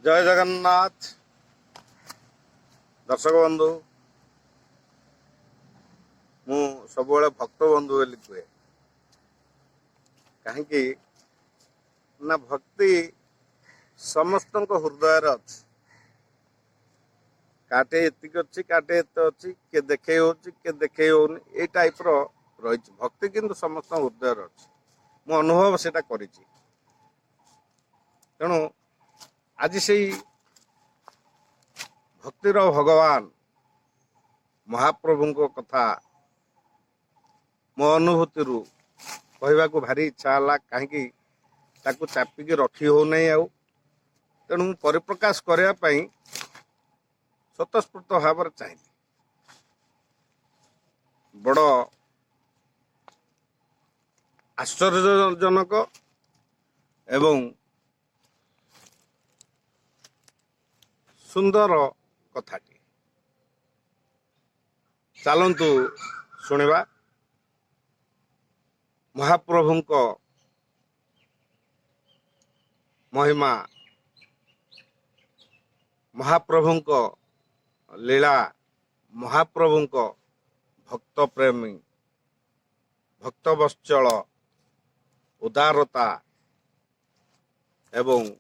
जय जगन्नाथ दर्शक बंधु मु सब भक्त बंधु बोली कहे कहीं ना भक्ति समस्त हृदय अच्छी काटे एतिक अच्छी काटे एत अच्छी किए देखे किए देखे होनी ये टाइप रही भक्ति किंतु समस्त हृदय अच्छी मु अनुभव से तेणु आज से भक्तिर भगवान महाप्रभु कथा मो अनुभूति कहवा भारी इच्छा है कहीं चापिकी रखी हो नहीं तेणु परिप्रकाश करने स्वतस्फूर्त भाव चाहिए बड़ आश्चर्यजनक एवं सुंदर कथाटी चलतु शुणा महाप्रभु महिमा महाप्रभु लीला महाप्रभु भक्त प्रेमी भक्तवत्सल उदारता एवं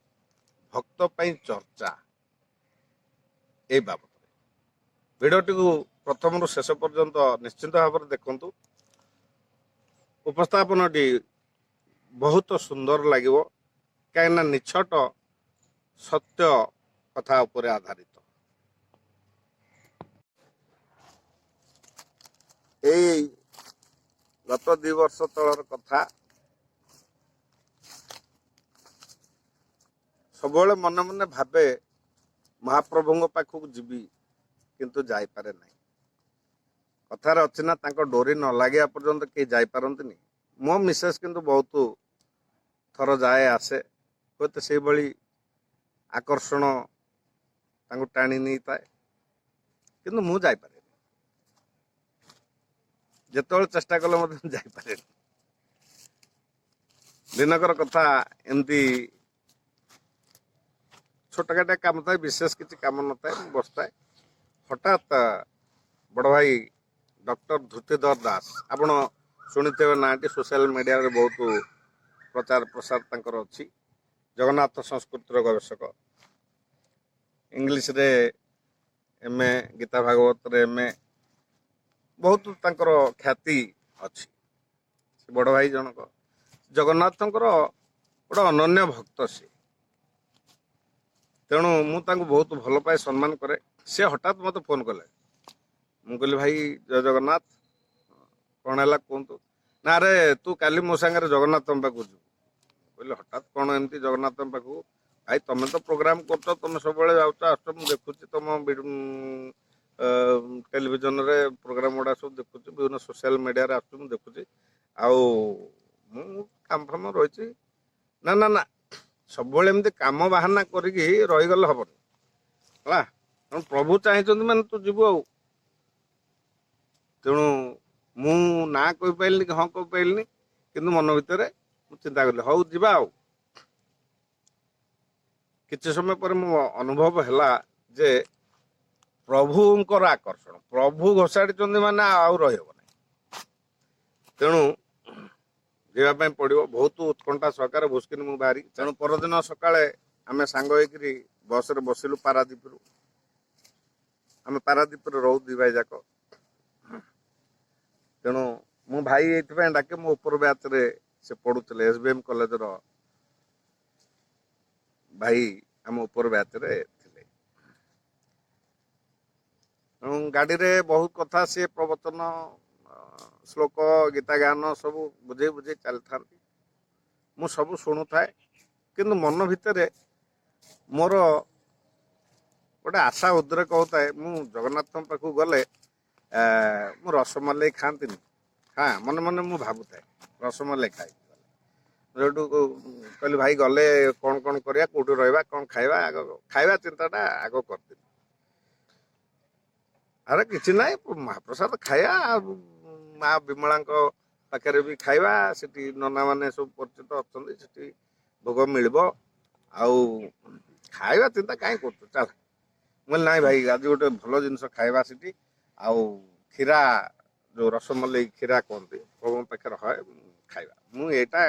भक्त पई चर्चा ए बाबद भिडियोटी को प्रथम शेष पर्यंत निश्चिंत भाव में देखु उपस्थापन बहुत सुंदर लगे कहीं निछट सत्य कथा उपर आधारित यही गत 2 वर्ष तलर कथा सब मन मन भावे महाप्रभु पाखक जीवी किंतु जापे ना कथार अच्छी ना डोरी न लगे पर्यंत कहीं जापारती मो मिसेस किंतु बहुत थर जाए आसे हूँ से भाई आकर्षण टाणी नहीं थाए किंतु मु जापे जिते चेष्टा कले जापे दिनकर कथा एमती छोटकाटिया काम थाए विशेष किसी काम न थाए बसताए हठात बड़ भाई डॉक्टर धृतिधर दास आपण शुणिथे ना सोशल मीडिया रे बहुत प्रचार प्रसार तंकर अच्छी जगन्नाथ संस्कृतिर गवेषक इंग्लिश रे एमए गीता भागवत रे एमए बहुत तंकर ख्याति अच्छी बड़ भाई जनक जगन्नाथंकर गोटे अनन्य भक्त सी तेणु मुझे बहुत भल पाए सम्मान करे सी हठात मत फोन कले मु कहली भाई जय जगन्नाथ कौन है कहतु ना रे तू काली मो सांगे जगन्नाथ पाक जी कहली हठात कौन एमती जगन्नाथ पाक भाई तुम तो प्रोग्राम कर तुम सब जाऊच आस देखुच तुम टेलीविजन रे प्रोग्राम गुड़ा सब देखुच विभिन्न सोशल मीडिया रे आस देखुच काम फाम रही ना ना ना सब एमती काम बाहाना करी रहीगले हेनी है प्रभु चाहिए मैंने तू जीवु आ तेणु मु ना कही पारि कि हाँ कही पारि कि मन भितर चिंता कली हौ जा किसी समय पर मो अनुभव है जे प्रभुंकर आकर्षण प्रभु घोषाड़ी माने आउ रही तेणु जावाई पड़ो बहुत उत्कंठा सहकार भुस्किन मु बाहरी तेणु परदिन सकाळे आमे सांग होइकरी बस रे बसिलु पारादीप रु आमे पारादीप रे रहू दी भाई जाक तेणु मु भाई ये डाके मो उपर बैच रे से पढ़ुले एसबीएम कॉलेज रो भाई आम उपर बैच रे थिले गाड़ी रे बहुत कथा सी प्रवचन श्लोक गीता गान सब बुझे बुझे चल था मु सब शुणु थाए किंतु मन भितर मोर गोटे आशा उद्रेक होता है मु जगन्नाथ पाख गले मु रसमलाई खाती हाँ मन मन मु भावु थाए रसमलाई खाई जो कहली भाई गले कौन कौन करिया कोठी रहिबा कौन खाइबा खाइबा चिंताटा आग करदी अरे किसी ना महाप्रसाद खाया माँ विमला पाखे भी खाइबा सेठी नना माने सब परिचित अच्छा भोग मिल ଖାଇବା ଚିନ୍ତା କାହିଁ କରୁଛୁ ଚାଲ। ମୁଁ କହିଲି ନାଇଁ ଭାଇ ଆଜି ଗୋଟେ ଭଲ ଜିନିଷ ଖାଇବା ସେଠି, ଆଉ କ୍ଷୀରା ଯୋଉ ରସମଲେଇ କ୍ଷୀରା କୁହନ୍ତି ପ୍ରଭୁଙ୍କ ପାଖରେ ହଏ ଖାଇବା। ମୁଁ ଏଇଟା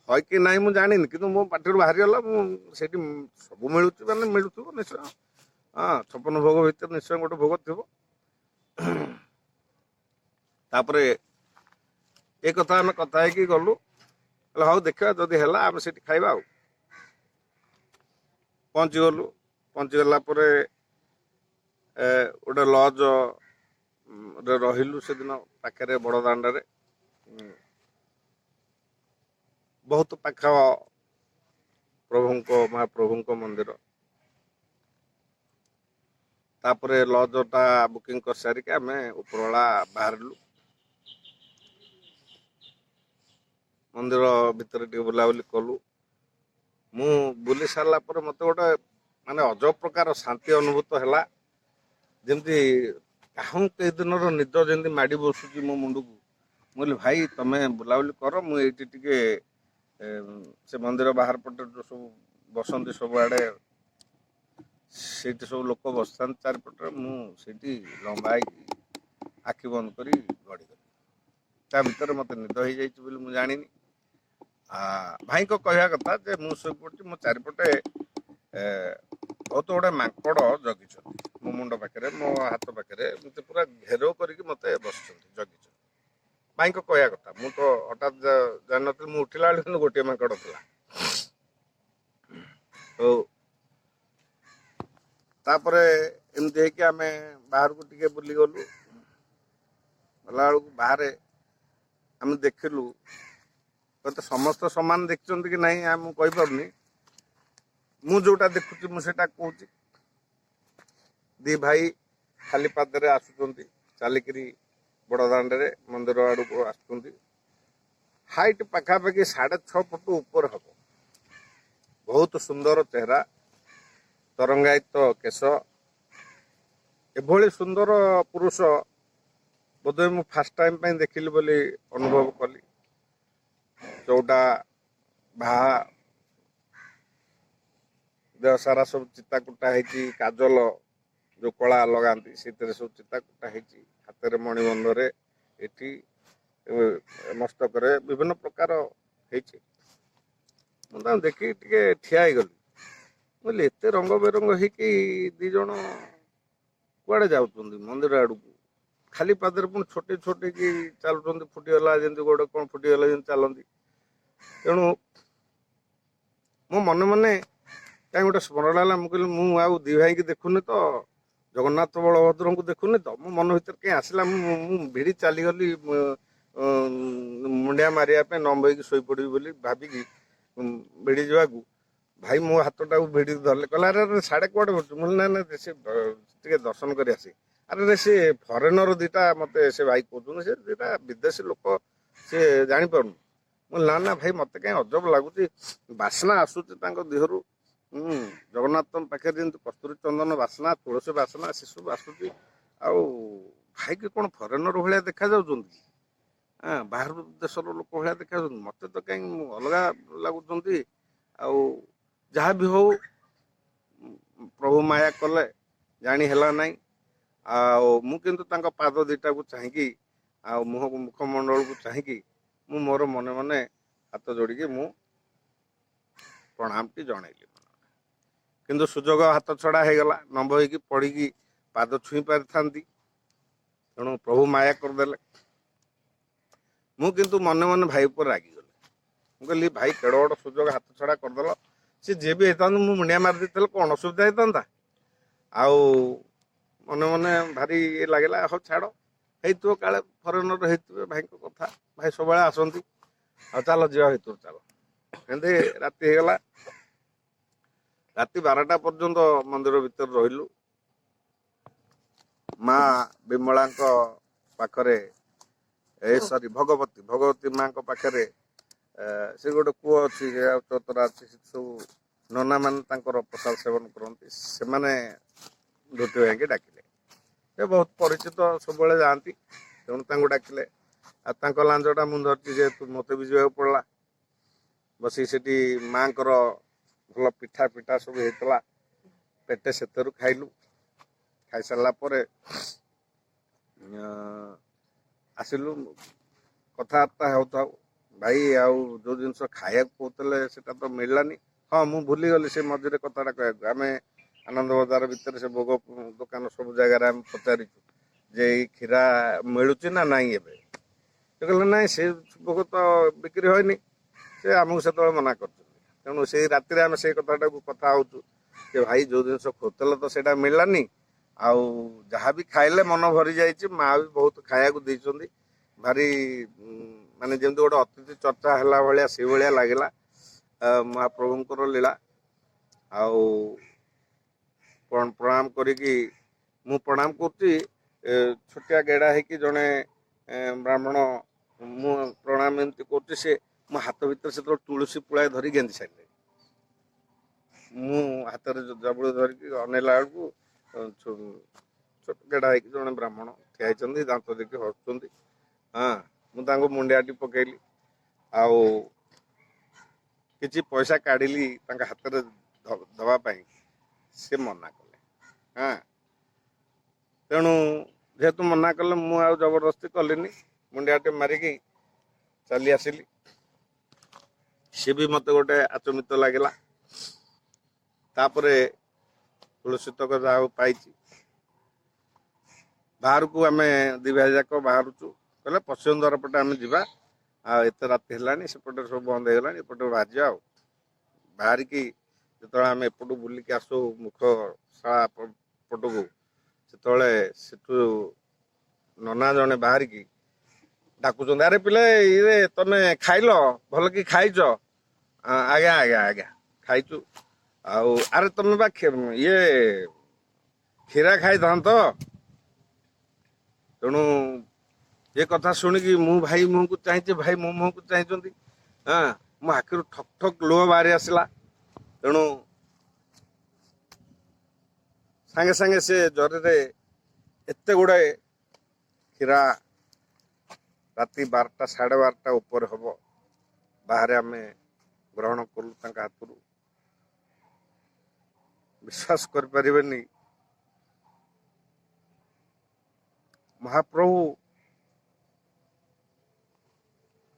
হয় କି ନାହିଁ ମୁଁ ଜାଣିନି, କିନ୍ତୁ ମୋ ପାଟିରୁ ବାହାରିଗଲା। ମୁଁ ସେଇଠି ସବୁ ମିଳୁଛି ମାନେ ମିଳୁଥିବ ନିଶ୍ଚୟ। ହଁ 56 ଭୋଗ ଭିତରେ ନିଶ୍ଚୟ ଗୋଟେ ଭୋଗ ଥିବ। ତାପରେ ଏ କଥା ଆମେ କଥା ହେଇକି ଗଲୁ, ହେଲେ ହଉ ଦେଖିବା ଯଦି ହେଲା ଆମେ ସେଠି ଖାଇବା ଆଉ। ପହଞ୍ଚିଗଲୁ। ପହଞ୍ଚିଗଲା ପରେ ଗୋଟେ ଲଜ୍ ରେ ରହିଲୁ ସେଦିନ ପାଖରେ ବଡ଼ ଦାଣ୍ଡରେ। ବହୁତ ପାଖ ପ୍ରଭୁଙ୍କ ମହାପ୍ରଭୁଙ୍କ ମନ୍ଦିର। ତାପରେ ଲଜ୍ଟା ବୁକିଂ କରିସାରିକି ଆମେ ଉପରବେଳା ବାହାରିଲୁ। ମନ୍ଦିର ଭିତରେ ଟିକେ ବୁଲାବୁଲି କଲୁ। ମୁଁ ବୁଲି ସାରିଲା ପରେ ମୋତେ ଗୋଟେ ମାନେ ଅଜବ ପ୍ରକାର ଶାନ୍ତି ଅନୁଭୂତ ହେଲା। ଯେମିତି କାହୁଁ କେଇ ଦିନର ନିଦ ଯେମିତି ମାଡ଼ି ବସୁଛି ମୋ ମୁଣ୍ଡକୁ। ମୁଁ କହିଲି ଭାଇ ତମେ ବୁଲାବୁଲି କର, ମୁଁ ଏଇଠି ଟିକେ ସେ ମନ୍ଦିର ବାହାର ପଟେ ଯୋଉ ସବୁ ବସନ୍ତି ସବୁଆଡ଼େ, ସେଇଠି ସବୁ ଲୋକ ବସିଥାନ୍ତି ଚାରିପଟରେ, ମୁଁ ସେଇଠି ଲମ୍ବା ହେଇକି ଆଖି ବନ୍ଦ କରି ଗଡ଼ିଗଲି। ତା ଭିତରେ ମୋତେ ନିଦ ହେଇଯାଇଛି ବୋଲି ମୁଁ ଜାଣିନି। ଭାଇଙ୍କ କହିବା କଥା ଯେ ମୁଁ ଶୋଇପଡ଼ିଛି, ମୋ ଚାରିପଟେ ବହୁତ ଗୁଡ଼େ ମାଙ୍କଡ଼ ଜଗିଛନ୍ତି ମୋ ମୁଣ୍ଡ ପାଖରେ, ମୋ ହାତ ପାଖରେ, ଏମିତି ପୁରା ଘେରାଉ କରିକି ମୋତେ ବସିଛନ୍ତି, ଜଗିଛନ୍ତି। ଭାଇଙ୍କ କହିବା କଥା, ମୁଁ ତ ହଠାତ୍ ଜାଣିନଥିଲି। ମୁଁ ଉଠିଲା ବେଳେ କିନ୍ତୁ ଗୋଟିଏ ମାଙ୍କଡ଼ ଥିଲା। ହଉ ତାପରେ ଏମିତି ହେଇକି ଆମେ ବାହାରକୁ ଟିକେ ବୁଲିଗଲୁ। ଗଲାବେଳକୁ ବାହାରେ ଆମେ ଦେଖିଲୁ, ତ ସମସ୍ତେ ସମାନ ଦେଖିଛନ୍ତି କି ନାହିଁ ମୁଁ କହିପାରୁନି। ମୁଁ ଯୋଉଟା ଦେଖୁଛି ମୁଁ ସେଇଟା କହୁଛି। ଦି ଭାଇ ଖାଲି ପାଦରେ ଆସୁଛନ୍ତି ଚାଲିକିରି ବଡ଼ ଦାଣ୍ଡରେ ମନ୍ଦିର ଆଡ଼କୁ ଆସୁଛନ୍ତି। ହାଇଟ୍ ପାଖାପାଖି 6.5 ଫୁଟ ଉପରେ ହବ। ବହୁତ ସୁନ୍ଦର ଚେହେରା, ତରଙ୍ଗାୟିତ କେଶ। ଏଭଳି ସୁନ୍ଦର ପୁରୁଷ ବୋଧହୁଏ ମୁଁ ଫାର୍ଷ୍ଟ ଟାଇମ୍ ପାଇଁ ଦେଖିଲି ବୋଲି ଅନୁଭବ କଲି। ଯୋଉଟା ବାହା ଦେହ ସାରା ସବୁ ଚିତା କୁଟା ହେଇଛି, କାଜଲ ଯୋଉ କଳା ଲଗାନ୍ତି ସେଥିରେ ସବୁ ଚିତା କୁଟା ହେଇଛି, ହାତରେ ମଣିବନ୍ଧରେ, ଏଠି ମସ୍ତକରେ ବିଭିନ୍ନ ପ୍ରକାର ହେଇଛି। ମୁଁ ତାଙ୍କୁ ଦେଖିକି ଟିକେ ଠିଆ ହେଇଗଲି। କହିଲି ଏତେ ରଙ୍ଗ ବେରଙ୍ଗ ହେଇକି ଦି ଜଣ କୁଆଡ଼େ ଯାଉଛନ୍ତି ମନ୍ଦିର ଆଡ଼କୁ? ଖାଲି ପାଦରେ ପୁଣି ଛୋଟେଇ ଛୋଟେଇକି ଚାଲୁଛନ୍ତି, ଫୁଟିଗଲା ଯେମିତି ଗୋଡ଼ କ'ଣ ଫୁଟିଗଲା ଯେମିତି ଚାଲନ୍ତି। ତେଣୁ ମୋ ମନେ ମନେ କାହିଁ ଗୋଟେ ସ୍ମରଣ ହେଲା। ମୁଁ କହିଲି ମୁଁ ଆଉ ଦି ଭାଇକି ଦେଖୁନି ତ, ଜଗନ୍ନାଥ ବଳଭଦ୍ରଙ୍କୁ ଦେଖୁନି ତ। ମୋ ମନ ଭିତରେ କାହିଁ ଆସିଲା, ମୁଁ ଭିଡ଼ି ଚାଲିଗଲି ମୁଣ୍ଡିଆ ମାରିବା ପାଇଁ, ନମ୍ବେଇକି ଶୋଇପଡ଼ିବି ବୋଲି ଭାବିକି ଭିଡ଼ି ଯିବାକୁ ଭାଇ ମୋ ହାତଟାକୁ ଭିଡ଼ିକି ଧରିଲେ। କହିଲା ଆରେ ଆରେ ସାଡ଼େ କୁଆଡ଼େ ବୁଲୁଛୁ? ମୁଁ କହିଲି ନା ନା ସେ ଟିକେ ଦର୍ଶନ କରି ଆସି। ଆରେ ସେ ଫରେନର ଦିଟା ମୋତେ ସେ ଭାଇ କହୁଛନ୍ତି, ସେ ଦିଟା ବିଦେଶୀ ଲୋକ, ସେ ଜାଣିପାରୁନି। ମୁଁ ନା ନା ଭାଇ ମୋତେ କାହିଁ ଅଜବ ଲାଗୁଛି, ବାସ୍ନା ଆସୁଛି ତାଙ୍କ ଦେହରୁ। ଜଗନ୍ନାଥଙ୍କ ପାଖରେ ଯେମିତି କସ୍ତୁରୀ ଚନ୍ଦନ ବାସ୍ନା, ତୁଳସୀ ବାସ୍ନା ସେସବୁ ଆସୁଛି। ଆଉ ଭାଇକି କ'ଣ ଫରେନର ଭଳିଆ ଦେଖାଯାଉଛନ୍ତି? ବାହାର ଦେଶର ଲୋକ ଭଳିଆ ଦେଖାଯାଉଛନ୍ତି। ମୋତେ ତ କାହିଁ ଅଲଗା ଲାଗୁଛନ୍ତି। ଆଉ ଯାହା ବି ହଉ ପ୍ରଭୁ ମାୟା କଲେ ଜାଣି ହେଲା ନାହିଁ। ଆଉ ମୁଁ କିନ୍ତୁ ତାଙ୍କ ପାଦ ଦିଟାକୁ ଚାହିଁକି, ଆଉ ମୁଖମଣ୍ଡଳକୁ ଚାହିଁକି ମୁଁ ମୋର ମନେ ମନେ ହାତ ଯୋଡ଼ିକି ମୁଁ ପ୍ରଣାମଟି ଜଣେଇଲି। କିନ୍ତୁ ସୁଯୋଗ ହାତ ଛଡ଼ା ହେଇଗଲା। ନମ୍ବ ହେଇକି ପଡ଼ିକି ପାଦ ଛୁଇଁ ପାରିଥାନ୍ତି, ତେଣୁ ପ୍ରଭୁ ମାୟା କରିଦେଲେ। ମୁଁ କିନ୍ତୁ ମନେ ମନେ ଭାଇ ଉପରେ ରାଗିଗଲି। ମୁଁ କହିଲି ଭାଇ କେଡ଼ ବଡ଼ ସୁଯୋଗ ହାତ ଛଡ଼ା କରିଦେଲ। ସେ ଯିଏ ବି ହେଇଥାନ୍ତୁ ମୁଁ ମୁଣ୍ଡିଆ ମାରି ଦେଇଥିଲେ କ'ଣ ଅସୁବିଧା ହେଇଥାନ୍ତା? ଆଉ ମନେ ମନେ ଭାରି ଇଏ ଲାଗିଲା। ହଉ ଛାଡ଼, ହେଇଥିବ କାଳେ ଫରେନର ହେଇଥିବେ, ଭାଇଙ୍କ କଥା, ଭାଇ ସବୁବେଳେ ଆସନ୍ତି। ଆଉ ଚାଲ ଯିବା ଭିତରୁ ଚାଲ। ଏମିତି ରାତି ହେଇଗଲା। ରାତି 12ଟା ପର୍ଯ୍ୟନ୍ତ ମନ୍ଦିର ଭିତରେ ରହିଲୁ। ମା ବିମଳାଙ୍କ ପାଖରେ, ଭଗବତୀ ମାଙ୍କ ପାଖରେ ସେ ଗୋଟେ କୂଅ ଅଛି, ଆଉ ଚତରା ଅଛି, ସେ ସବୁ ନନା ମାନେ ତାଙ୍କର ପ୍ରସାଦ ସେବନ କରନ୍ତି। ସେମାନେ ଧୋତି ଭାଇକି ଡାକିଲେ। ସେ ବହୁତ ପରିଚିତ, ସବୁବେଳେ ଯାଆନ୍ତି, ତେଣୁ ତାଙ୍କୁ ଡାକିଲେ। ଆଉ ତାଙ୍କ ଲାଞ୍ଜଟା ମୁଁ ଧରିଛି ଯେହେତୁ ମୋତେ ବି ଯିବାକୁ ପଡ଼ିଲା। ବସି ସେଠି ମାଙ୍କର ଭଲ ପିଠା ପିଠା ସବୁ ହେଇଥିଲା ପେଟେ ସେଥିରୁ ଖାଇଲୁ। ଖାଇସାରିଲା ପରେ ଆସିଲୁ କଥାବାର୍ତ୍ତା ହେଉଥାଉ ଭାଇ ଆଉ ଯେଉଁ ଜିନିଷ ଖାଇବାକୁ କହୁଥିଲେ ସେଟା ତ ମିଳିଲାନି। ହଁ ମୁଁ ଭୁଲିଗଲି ସେ ମଝିରେ କଥାଟା କହିବାକୁ। ଆମେ ଆନନ୍ଦ ବଜାର ଭିତରେ ସେ ଭୋଗ ଦୋକାନ ସବୁ ଜାଗାରେ ଆମେ ପଚାରିଛୁ ଯେ ଏଇ କ୍ଷୀରା ମିଳୁଛି ନା ନାଇଁ ଏବେ। ସେ କହିଲେ ନାଇଁ ସେ ଭୋଗ ତ ବିକ୍ରି ହয়ନି। ସେ ଆମକୁ ସେତେବେଳେ ମନା କରୁଛନ୍ତି। ତେଣୁ ସେଇ ରାତିରେ ଆମେ ସେଇ କଥାଟାକୁ କଥା ହେଉଛୁ ଯେ ଭାଇ ଯେଉଁ ଜିନିଷ ଖୋଜୁଥିଲ ତ ସେଇଟା ମିଳିଲାନି। ଆଉ ଯାହା ବି ଖାଇଲେ ମନ ଭରି ଯାଇଛି। ମା ବି ବହୁତ ଖାଇବାକୁ ଦେଇଛନ୍ତି। ଭାରି ମାନେ ଯେମିତି ଗୋଟେ ଅତିଥି ଚର୍ଚ୍ଚା ହେଲା ଭଳିଆ ସେଇଭଳିଆ ଲାଗିଲା ମହାପ୍ରଭୁଙ୍କର ଲୀଳା। ଆଉ ପ୍ରଣାମ କରିକି ମୁଁ ପ୍ରଣାମ କରୁଛି। ଛୋଟିଆ ଗେଡ଼ା ହେଇକି ଜଣେ ବ୍ରାହ୍ମଣ ମୁଁ ପ୍ରଣାମ ଏମିତି କରୁଛି। ସେ ମୋ ହାତ ଭିତରେ ସେତେବେଳେ ତୁଳସୀ ପୁଳାଏ ଧରି ଗେଞ୍ଜି ସାରିଲେ। ମୁଁ ହାତରେ ଜାବୁଡ଼ି ଧରିକି ଅନେଇଲା ବେଳକୁ ଛୋଟ ଗେଡ଼ା ହେଇକି ଜଣେ ବ୍ରାହ୍ମଣ ଠିଆ ହେଇଛନ୍ତି, ଦାନ୍ତ ଦେଖି ହସୁଛନ୍ତି। ହଁ ମୁଁ ତାଙ୍କୁ ମୁଣ୍ଡିଆଟି ପକେଇଲି ଆଉ କିଛି ପଇସା କାଢ଼ିଲି ତାଙ୍କ ହାତରେ ଦେବା ପାଇଁ। ସେ ମନା କଲେ। ହଁ ତେଣୁ ଯେହେତୁ ମନା କଲେ ମୁଁ ଆଉ ଜବରଦସ୍ତି କଲିନି। ମୁଣ୍ଡିଆଟେ ମାରିକି ଚାଲି ଆସିଲି। ସିଏ ବି ମୋତେ ଗୋଟେ ଆଚମ୍ବିତ ଲାଗିଲା। ତାପରେ ତୁଳସୀ ତକ ଯାହା ହଉ ପାଇଛି। ବାହାରକୁ ଆମେ ଦି ଭାଇ ଯାକ ବାହାରୁଛୁ। କହିଲେ ପଶ୍ଚିମ ଦ୍ୱାର ପଟେ ଆମେ ଯିବା। ଆଉ ଏତେ ରାତି ହେଲାଣି, ସେପଟେ ସବୁ ବନ୍ଦ ହେଇଗଲାଣି, ଏପଟେ ବାହାରିଯିବା। ଆଉ ବାହାରିକି ଯେତେବେଳେ ଆମେ ଏପଟୁ ବୁଲିକି ଆସୁ ମୁଖ ଶାଳା ପଟକୁ, ସେତେବେଳେ ସେଠୁ ନନା ଜଣେ ବାହାରିକି ଡାକୁଛନ୍ତି, ଆରେ ପିଲେ ଇରେ ତମେ ଖାଇଲ? ଭଲ କି ଖାଇଛ? ଆଜ୍ଞା ଆଜ୍ଞା ଆଜ୍ଞା ଖାଇଛୁ। ଆଉ ଆରେ ତମେ ବା ଇଏ କ୍ଷୀରା ଖାଇଥାନ୍ତ। ତେଣୁ ଏ କଥା ଶୁଣିକି ମୁଁ ଭାଇ ମୁହଁକୁ ଚାହିଁଛି, ଭାଇ ମୋ ମୁହଁକୁ ଚାହିଁଛନ୍ତି। ହଁ ମୋ ଆଖିରୁ ଠକ୍ ଠକ୍ ଲୁହ ବାହାରି ଆସିଲା। ତେଣୁ ସାଙ୍ଗେ ସାଙ୍ଗେ ସେ ଜରିରେ ଏତେ ଗୁଡ଼ାଏ କ୍ଷୀରା, ରାତି 12ଟା 12:30 ଉପରେ ହବ, ବାହାରେ ଆମେ ଗ୍ରହଣ କଲୁ ତାଙ୍କ ହାତରୁ। ବିଶ୍ୱାସ କରିପାରିବେନି, ମହାପ୍ରଭୁ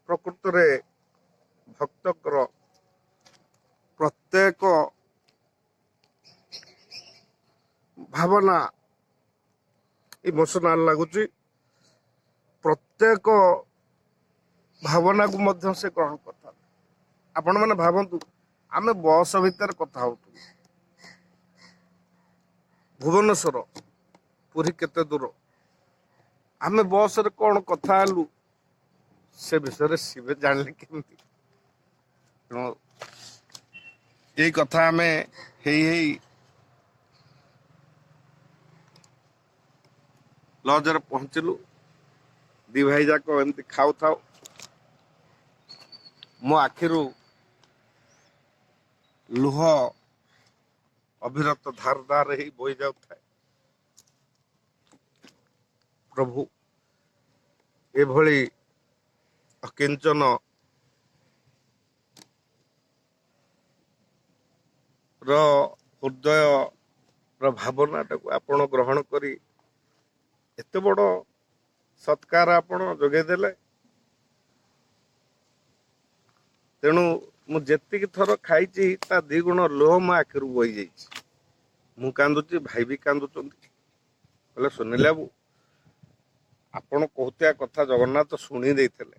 ପ୍ରକୃତରେ ଭକ୍ତଙ୍କର ପ୍ରତ୍ୟେକ ଭାବନା ଇମୋସନାଲ ଲାଗୁଛି। ପ୍ରତ୍ୟେକ ଭାବନାକୁ ମଧ୍ୟ ସେ ଗ୍ରହଣ କରିଥାନ୍ତି। ଆପଣମାନେ ଭାବନ୍ତୁ, ଆମେ ବସ୍ ଭିତରେ କଥା ହଉଥିଲୁ। ଭୁବନେଶ୍ୱର ପୁରୀ କେତେ ଦୂର? ଆମେ ବସରେ କ'ଣ କଥା ହେଲୁ ସେ ବିଷୟରେ ଶିବେ ଜାଣିଲେ କେମିତି? ତେଣୁ ଏଇ କଥା ଆମେ ହେଇ ହେଇ ଲଜରେ ପହଞ୍ଚିଲୁ। ଦି ଭାଇ ଯାକ ଏମିତି ଖାଉଥାଉ ମୋ ଆଖିରୁ ଲୁହ ଅବିରତ ଧାର ଧାର ହେଇ ବୋହି ଯାଉଥାଏ। ପ୍ରଭୁ ଏଭଳି ଅକିଞ୍ଚନ ର ହୃଦୟର ଭାବନାଟାକୁ ଆପଣ ଗ୍ରହଣ କରି ଏତେ ବଡ଼ ସତ୍କାର ଆପଣ ଯୋଗେଇ ଦେଲେ। ତେଣୁ ମୁଁ ଯେତିକି ଥର ଖାଇଛି ତା 2 ଗୁଣ ଲୁହ ମୋ ଆଖିରୁ ବୋହି ଯାଇଛି। ମୁଁ କାନ୍ଦୁଛି, ଭାଇ ବି କାନ୍ଦୁଛନ୍ତି। କହିଲେ ସୁନିଲ ବାବୁ, ଆପଣ କହୁଥିବା କଥା ଜଗନ୍ନାଥ ଶୁଣି ଦେଇଥିଲେ,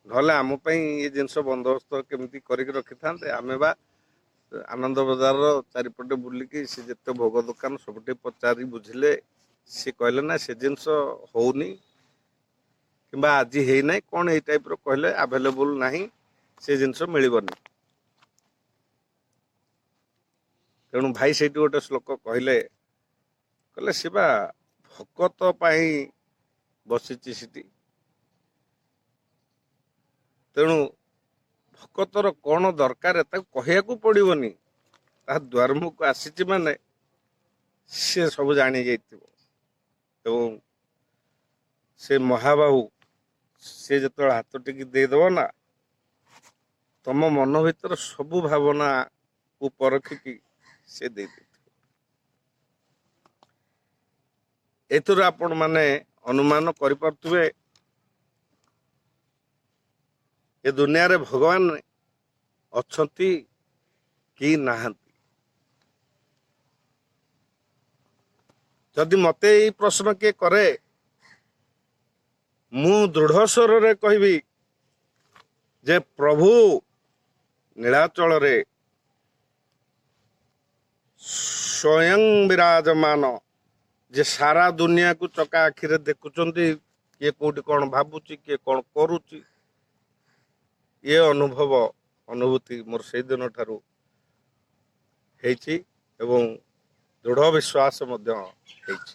ନହେଲେ ଆମ ପାଇଁ ଏ ଜିନିଷ ବନ୍ଦୋବସ୍ତ କେମିତି କରିକି ରଖିଥାନ୍ତେ। ଆମେ ବା ଆନନ୍ଦ ବଜାରର ଚାରିପଟେ ବୁଲିକି ସେ ଯେତେ ଭୋଗ ଦୋକାନ ସବୁଠି ପଚାରି ବୁଝିଲେ, ସେ କହିଲେ ନା ସେ ଜିନିଷ ହଉନି କିମ୍ବା ଆଜି ହେଇନାହିଁ, କ'ଣ ଏଇ ଟାଇପ୍ର କହିଲେ, ଆଭେଲେବୁଲ୍ ନାହିଁ, ସେ ଜିନିଷ ମିଳିବନି। ତେଣୁ ଭାଇ ସେଇଠି ଗୋଟେ ଶ୍ଲୋକ କହିଲେ ସେ ବା ଭକତ ପାଇଁ ବସିଛି ସେଠି। ତେଣୁ ଭକତର କ'ଣ ଦରକାର ତାକୁ କହିବାକୁ ପଡ଼ିବନି। ତା ଦ୍ୱାରମୁଖକୁ ଆସିଛି ମାନେ ସେ ସବୁ ଜାଣି ଯାଇଥିବ। ଏବଂ ସେ ମହାବାହୁ ସେ ଯେତେବେଳେ ହାତ ଟେକି ଦେଇଦେବ ନା, ତମ ମନ ଭିତରେ ସବୁ ଭାବନା କୁ ପରଖିକି ସେ ଦେଇଦେଇଥିବ। ଏଥିରୁ ଆପଣ ମାନେ ଅନୁମାନ କରିପାରୁଥିବେ ଏ ଦୁନିଆରେ ଭଗବାନ ଅଛନ୍ତି କି ନାହାନ୍ତି। ଯଦି ମତେ ଏଇ ପ୍ରଶ୍ନ କିଏ କରେ, ମୁଁ ଦୃଢ ସ୍ୱରରେ କହିବି ଯେ ପ୍ରଭୁ ନୀଳାଚଳରେ ସ୍ୱୟଂ ବିରାଜମାନ, ଯେ ସାରା ଦୁନିଆକୁ ଚକା ଆଖିରେ ଦେଖୁଛନ୍ତି, କିଏ କୋଉଠି କଣ ଭାବୁଛି, କିଏ କଣ କରୁଛି, ଏ ଅନୁଭୂତି ମୋର ସେଇ ଦିନ ଠାରୁ ହେଇଛି ଏବଂ ଦୃଢ ବିଶ୍ୱାସ ମଧ୍ୟ ହେଇଛି।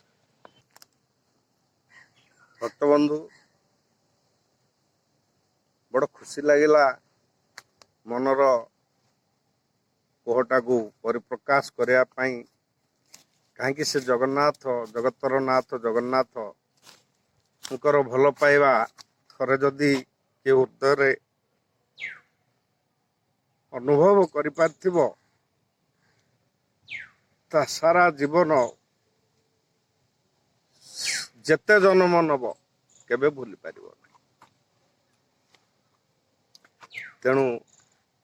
ଭକ୍ତବନ୍ଧୁ, ବଡ଼ ଖୁସି ଲାଗିଲା ମନର କୋହଟାକୁ ପରିପ୍ରକାଶ କରିବା ପାଇଁ। କାହିଁକି ସେ ଜଗନ୍ନାଥ, ଜଗତର ନାଥ ଜଗନ୍ନାଥଙ୍କର ଭଲ ପାଇବା ଥରେ ଯଦି କିଏ ହୃଦୟରେ ଅନୁଭବ କରିପାରିଥିବ, ତା ସାରା ଜୀବନ ଯେତେ ଜନ୍ମ ନବ କେବେ ଭୁଲି ପାରିବ ନାହିଁ। ତେଣୁ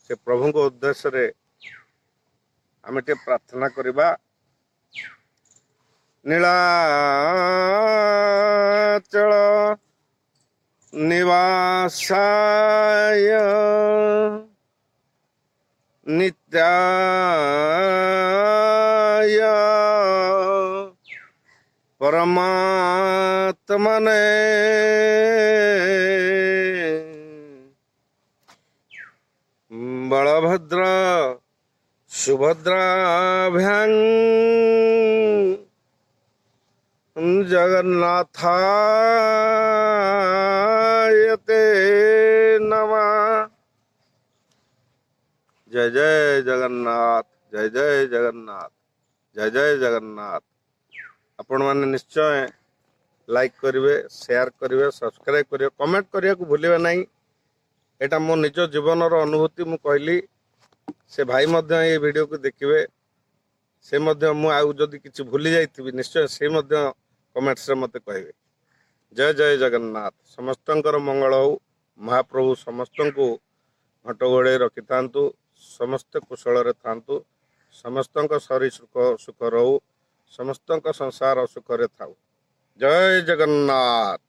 ସେ ପ୍ରଭୁଙ୍କ ଉଦ୍ଦେଶ୍ୟରେ ଆମେ ଟିକେ ପ୍ରାର୍ଥନା କରିବା। ନୀଳାଚଳ ନିବାସାୟ ନିତ୍ୟାୟ ପରମାତ୍ମନେ ବଳଭଦ୍ର ସୁଭଦ୍ରାଭ୍ୟାଂ ଜଗନ୍ନାଥାୟ ତେ ନମଃ। ଜୟ ଜୟ ଜଗନ୍ନାଥ, ଜୟ ଜୟ ଜଗନ୍ନାଥ, ଜୟ ଜୟ ଜଗନ୍ନାଥ। ଆପଣମାନେ ନିଶ୍ଚୟ ଲାଇକ୍ କରିବେ, ସେୟାର କରିବେ, ସବସ୍କ୍ରାଇବ୍ କରିବେ, କମେଣ୍ଟ କରିବାକୁ ଭୁଲିବେ ନାହିଁ। ଏଇଟା ମୋ ନିଜ ଜୀବନର ଅନୁଭୂତି ମୁଁ କହିଲି। ସେ ଭାଇ ମଧ୍ୟ ଏଇ ଭିଡ଼ିଓକୁ ଦେଖିବେ। ସେ ମଧ୍ୟ, ମୁଁ ଆଉ ଯଦି କିଛି ଭୁଲି ଯାଇଥିବି ନିଶ୍ଚୟ ସେ ମଧ୍ୟ କମେଣ୍ଟସରେ ମୋତେ କହିବେ। ଜୟ ଜୟ ଜଗନ୍ନାଥ। ସମସ୍ତଙ୍କର ମଙ୍ଗଳ ହଉ। ମହାପ୍ରଭୁ ସମସ୍ତଙ୍କୁ ଘଣ୍ଟ ଘୋଡ଼େଇ ରଖିଥାନ୍ତୁ। ସମସ୍ତେ କୁଶଳରେ ଥାନ୍ତୁ। ସମସ୍ତଙ୍କ ଶରୀର ସୁଖ ରହୁ। ସମସ୍ତଙ୍କ ସଂସାର ସୁଖରେ ଥାଉ। ଜୟ ଜଗନ୍ନାଥ।